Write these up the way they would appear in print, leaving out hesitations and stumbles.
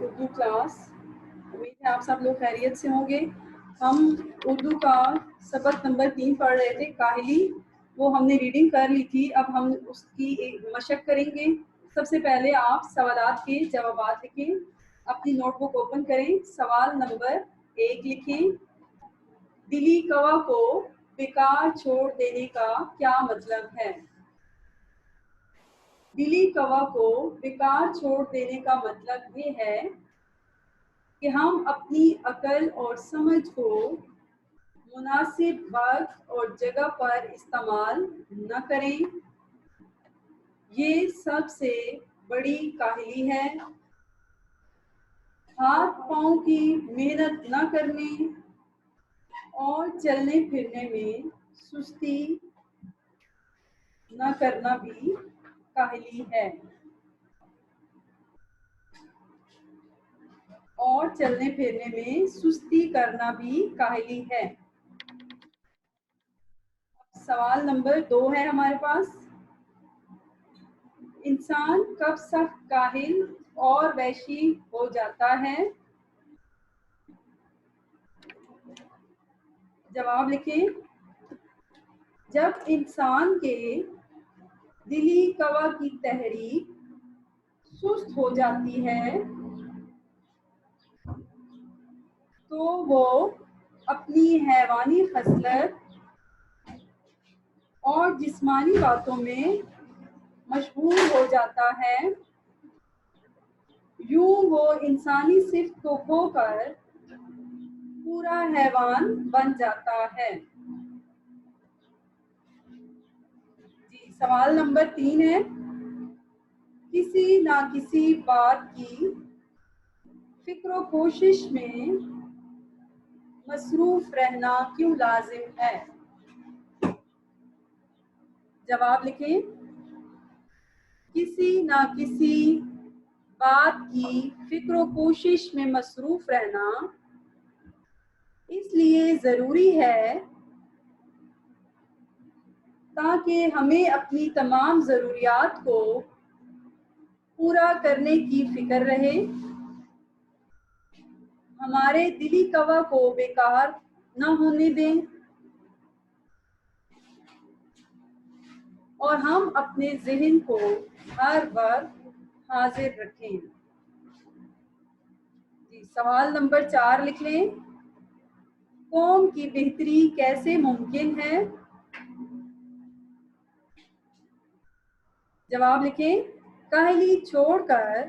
Urdu class. امید ہے آپ سب لوگ خیریت سے ہوں گے. ہم اردو کا سبق نمبر 3 پڑھ رہے تھے، کاہلی. وہ ہم نے ریڈنگ کر لی تھی، اب ہم اس کی ایک مشق کریں گے. سب سے پہلے آپ سوالات کے جوابات لکھیں. اپنی نوٹ بک اوپن کریں. سوال نمبر 1 لکھیں. دلی کوا کو بیکار چھوڑ دینے کا کیا مطلب ہے؟ دلی کوا کو بیکار چھوڑ دینے کا مطلب یہ ہے کہ ہم اپنی عقل اور سمجھ کو مناسب وقت اور جگہ پر استعمال نہ کریں. یہ سب سے بڑی کاہلی ہے. ہاتھ پاؤں کی محنت نہ کرنے اور چلنے پھرنے میں سستی نہ کرنا بھی کاہلی ہے. اور چلنے پھرنے میں سستی کرنا بھی کاہلی ہے. سوال نمبر 2 ہے ہمارے پاس. انسان کب سخت کاہل اور وحشی ہو جاتا ہے؟ جواب لکھیں. جب انسان کے دلی کوا کی تحریک سست ہو جاتی ہے تو وہ اپنی حیوانی خصلت اور جسمانی باتوں میں مشغول ہو جاتا ہے. یوں وہ انسانی صفت کو کھو کر پورا حیوان بن جاتا ہے. جی سوال نمبر 3 ہے. کسی نہ کسی بات کی فکر و کوشش میں مصروف رہنا کیوں لازم ہے؟ جواب لکھیں. کسی نہ کسی بات کی فکر و کوشش میں مصروف رہنا اس لیے ضروری ہے تاکہ ہمیں اپنی تمام ضروریات کو پورا کرنے کی فکر رہے. ہمارے دلی کوا کو بیکار نہ ہونے دیں اور ہم اپنے ذہن کو ہر وقت حاضر رکھیں. جی سوال نمبر 4 لکھ لیں. قوم کی بہتری کیسے ممکن ہے؟ جواب لکھیں. کاہلی چھوڑ کر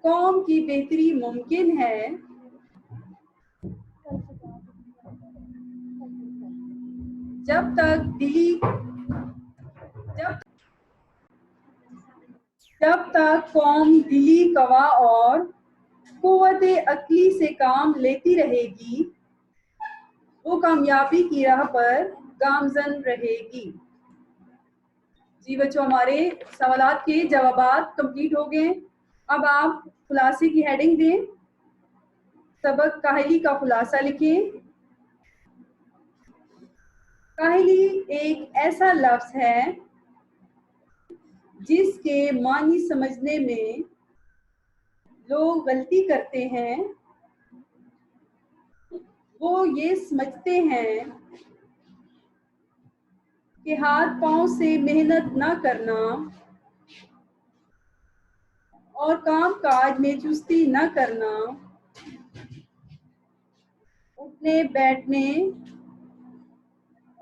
قوم کی بہتری ممکن ہے جب تک قوم دلی کوا اور قوت عقلی سے کام لیتی رہے گی وہ کامیابی کی راہ پر گامزن رہے گی. جی بچوں ہمارے سوالات کے جوابات کمپلیٹ ہو گئے. اب آپ خلاصے کی ہیڈنگ دیں. سبق کاہلی کا خلاصہ لکھیں. کاہلی ایک ایسا لفظ ہے جس کے معنی سمجھنے میں لوگ غلطی کرتے ہیں. وہ یہ سمجھتے ہیں کہ ہاتھ پاؤں سے محنت نہ کرنا اور کام کاج میں چستی نہ کرنا اٹھنے بیٹھنے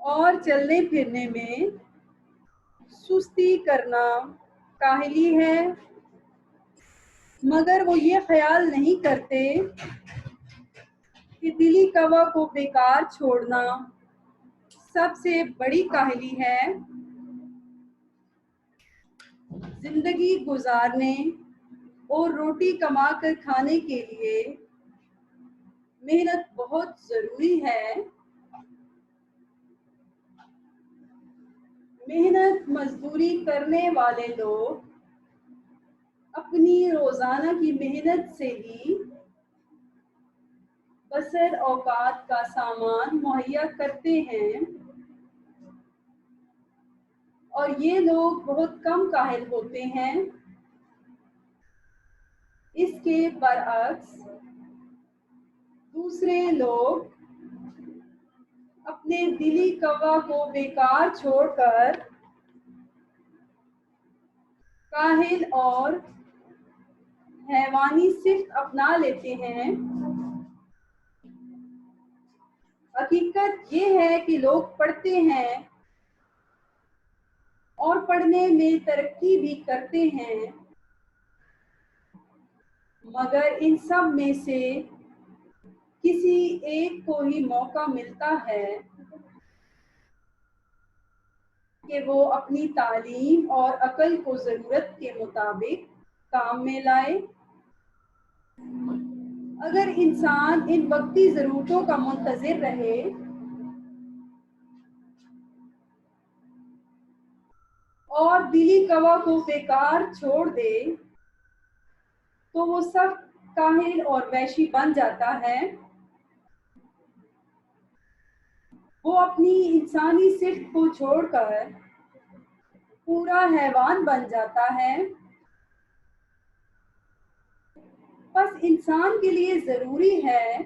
اور چلنے پھرنے میں سستی کرنا کاہلی ہے. مگر وہ یہ خیال نہیں کرتے کہ دلی کوا کو بیکار چھوڑنا سب سے بڑی کاہلی ہے. زندگی گزارنے اور روٹی کما کر کھانے کے لیے محنت بہت ضروری ہے. محنت مزدوری کرنے والے لوگ اپنی روزانہ کی محنت سے ہی بسر اوقات کا سامان مہیا کرتے ہیں اور یہ لوگ بہت کم کاہل ہوتے ہیں. اس کے برعکس دوسرے لوگ اپنے دلی قوا کو بیکار چھوڑ کر کاہل اور حیوانی صفت اپنا لیتے ہیں۔ حقیقت یہ ہے کہ لوگ پڑھتے ہیں اور پڑھنے میں ترقی بھی کرتے ہیں، مگر ان سب میں سے کسی ایک کو ہی موقع ملتا ہے کہ وہ اپنی تعلیم اور عقل کو ضرورت کے مطابق کام میں لائے۔ اگر انسان ان وقتی ضرورتوں کا منتظر رہے اور دلی قوا کو بیکار چھوڑ دے تو وہ سب کاہل اور وحشی بن جاتا ہے۔ وہ اپنی انسانی صفت کو چھوڑ کر پورا حیوان بن جاتا ہے۔ بس انسان کے لیے ضروری ہے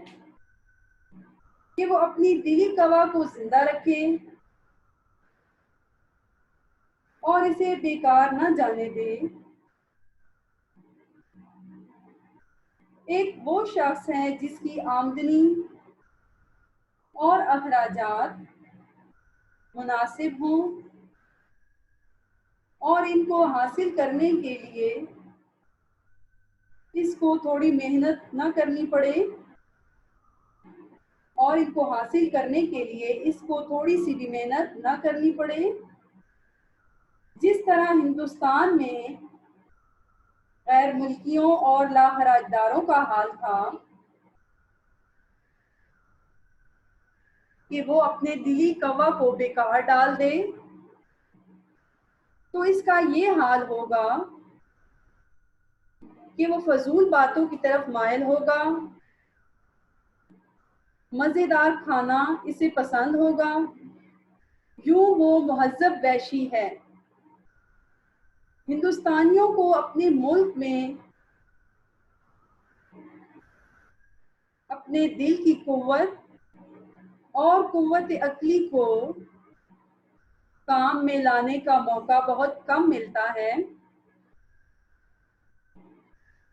کہ وہ اپنی دلی قوا کو زندہ رکھے اور اسے بیکار نہ جانے دے۔ ایک وہ شخص ہے جس کی آمدنی اور اخراجات مناسب ہوں اور ان کو حاصل کرنے کے لیے اس کو تھوڑی محنت نہ کرنی پڑے اور ان کو حاصل کرنے کے لیے اس کو تھوڑی سی بھی محنت نہ کرنی پڑے۔ جس طرح ہندوستان میں غیر ملکیوں اور لاخراج داروں کا حال تھا کہ وہ اپنے دلی قوا کو بیکار ڈال دے، تو اس کا یہ حال ہوگا کہ وہ فضول باتوں کی طرف مائل ہوگا، مزیدار کھانا اسے پسند ہوگا، یوں وہ مہذب وحشی ہے۔ ہندوستانیوں کو اپنے ملک میں اپنے دل کی قوت اور قوت عقلی کو کام میں لانے کا موقع بہت کم ملتا ہے۔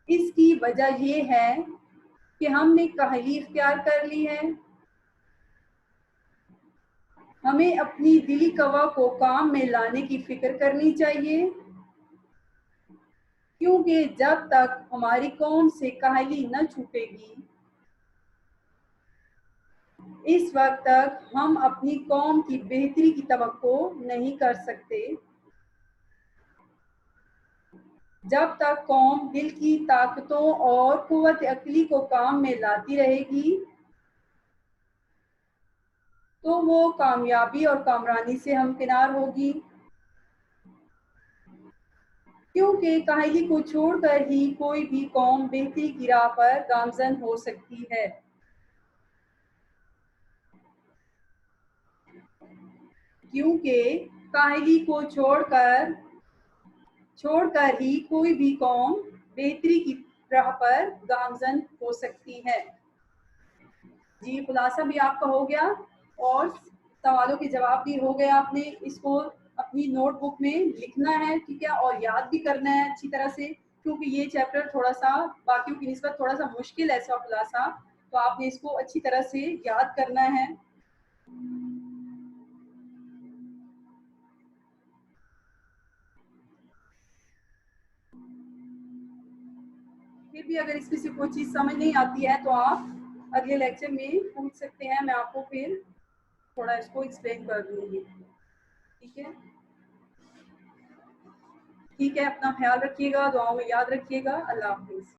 اس کی وجہ یہ ہے کہ ہم نے کاہلی اختیار کر لی ہے۔ ہمیں اپنی دلی قوا کو کام میں لانے کی فکر کرنی چاہیے، کیونکہ جب تک ہماری قوم سے کاہلی نہ چھوٹے گی اس وقت تک ہم اپنی قوم کی بہتری کی توقع نہیں کر سکتے۔ جب تک قوم دل کی طاقتوں اور قوت عقلی کو کام میں لاتی رہے گی تو وہ کامیابی اور کامرانی سے ہمکنار ہوگی، کیونکہ کاہلی کو چھوڑ کر ہی کوئی بھی قوم بہتری کی راہ پر گامزن ہو سکتی ہے۔ کیونکہ کاہلی کو چھوڑ کر ہی کوئی بھی قوم بہتری کی راہ پر گامزن ہو سکتی ہے۔ جی خلاصہ بھی آپ کا ہو گیا اور سوالوں کے جواب بھی ہو گیا۔ آپ نے اس کو اپنی نوٹ بک میں لکھنا ہے، ٹھیک ہے، اور یاد بھی کرنا ہے اچھی طرح سے، کیونکہ یہ چیپٹر تھوڑا سا باقیوں کی نسبت تھوڑا سا مشکل ہے سو خلاصہ، تو آپ نے اس کو اچھی طرح سے یاد کرنا ہے۔ پھر بھی اگر اس میں سے کوئی چیز سمجھ نہیں آتی ہے تو آپ اگلے لیکچر میں پوچھ سکتے ہیں، میں آپ کو پھر تھوڑا اس کو ایکسپلین کر دوں گی، ٹھیک ہے؟ ٹھیک ہے، اپنا خیال رکھیے گا، دعاؤں میں یاد رکھیے گا۔ اللہ حافظ۔